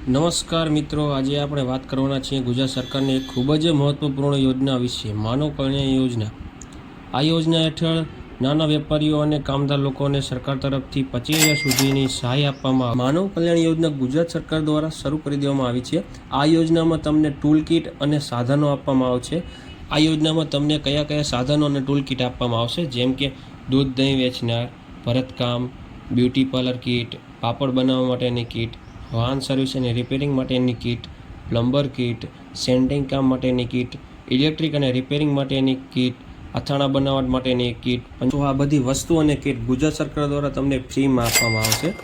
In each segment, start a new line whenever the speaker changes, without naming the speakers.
નમસ્કાર મિત્રો, આજે આપણે વાત કરવાના છીએ ગુજરાત સરકારની એક ખૂબ જ મહત્વપૂર્ણ યોજના વિશે, માનવ કલ્યાણ યોજના। આ યોજના હેઠળ નાના વેપારીઓ અને કામદાર લોકોને સરકાર તરફથી 25,000 સુધીની સહાય આપવામાં આવે। માનવ કલ્યાણ યોજના ગુજરાત સરકાર દ્વારા શરૂ કરી દેવામાં આવી છે। આ યોજનામાં તમને ટૂલ કિટ અને સાધનો આપવામાં આવશે। આ યોજનામાં તમને કયા કયા સાધનો અને ટૂલ કિટ આપવામાં આવશે, જેમ કે દૂધ દહીં વેચનાર, ભરતકામ, બ્યુટી પાર્લર કિટ, પાપડ બનાવવા માટેની કિટ, વાહન સર્વિસ અને રિપેરિંગ માટેની કિટ, પ્લમ્બર કિટ, સેન્ટિંગ કામ માટેની કિટ, ઇલેક્ટ્રિક અને રિપેરિંગ માટેની કિટ, અથાણા બનાવવા માટેની કિટ। તો આ બધી વસ્તુ અને કિટ ગુજરાત સરકાર દ્વારા તમને ફ્રીમાં આપવામાં આવશે।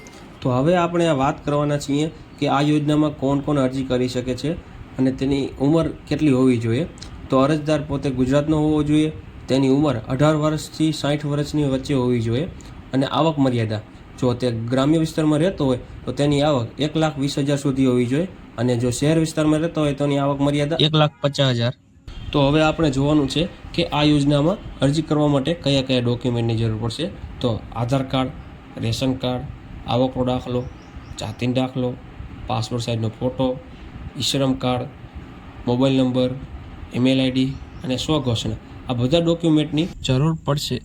તો હવે આપણે આ વાત કરવાના છીએ કે આ યોજનામાં કોણ કોણ અરજી કરી શકે છે અને તેની ઉંમર કેટલી હોવી જોઈએ। તો અરજદાર પોતે ગુજરાતનો હોવો જોઈએ, તેની ઉંમર 18 વર્ષથી 60 વર્ષની વચ્ચે હોવી જોઈએ અને આવક મર્યાદા, જો તે ગ્રામ્ય વિસ્તારમાં રહેતો હોય તો તેની આવક 1,20,000 સુધી હોવી જોઈએ અને જો શહેર વિસ્તારમાં રહેતો હોય તો તેની આવક મર્યાદા 1,50,000। તો હવે આપણે જોવાનું છે કે આ યોજનામાં અરજી કરવા માટે કયા કયા ડોક્યુમેન્ટની જરૂર પડશે। તો આધાર કાર્ડ, રેશન કાર્ડ, આવકનો દાખલો, જાતિનો દાખલો, પાસપોર્ટ સાઇઝનો photo, eShram card, mobile number, email ID અને સ્વઘોષણા, આ બધા ડોક્યુમેન્ટની જરૂર પડશે।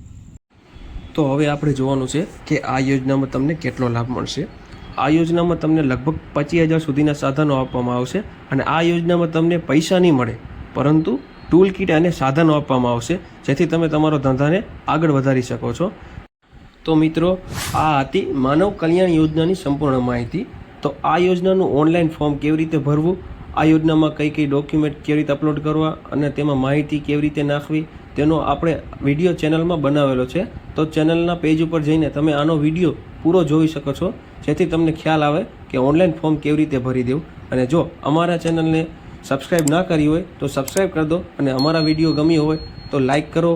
તો હવે આપણે જોવાનું છે કે આ યોજનામાં તમને કેટલો લાભ મળશે। આ યોજનામાં તમને લગભગ 25,000 સુધીના સાધનો આપવામાં આવશે અને આ યોજનામાં તમને પૈસા નહીં મળે, પરંતુ ટૂલ કિટ અને સાધનો આપવામાં આવશે, જેથી તમે તમારો ધંધાને આગળ વધારી શકો છો। તો મિત્રો, આ હતી માનવ કલ્યાણ યોજનાની સંપૂર્ણ માહિતી। તો આ યોજનાનું ઓનલાઈન ફોર્મ કેવી રીતે ભરવું, આ યોજનામાં કઈ કઈ ડોક્યુમેન્ટ કેવી રીતે અપલોડ કરવા અને તેમાં માહિતી કેવી રીતે નાખવી, તેનો આપણે વિડીયો ચેનલમાં બનાવેલો છે। તો ચેનલના પેજ ઉપર જઈને તમે આનો વિડીયો પૂરો જોઈ શકો છો, જેથી તમને ખ્યાલ આવે કે ઓનલાઈન ફોર્મ કેવી રીતે ભરી દેવું। અને જો અમારા ચેનલને સબસ્ક્રાઈબ ના કરી હોય તો સબસ્ક્રાઈબ કરી દો અને અમારા વિડીયો ગમ્યો હોય તો લાઈક કરો,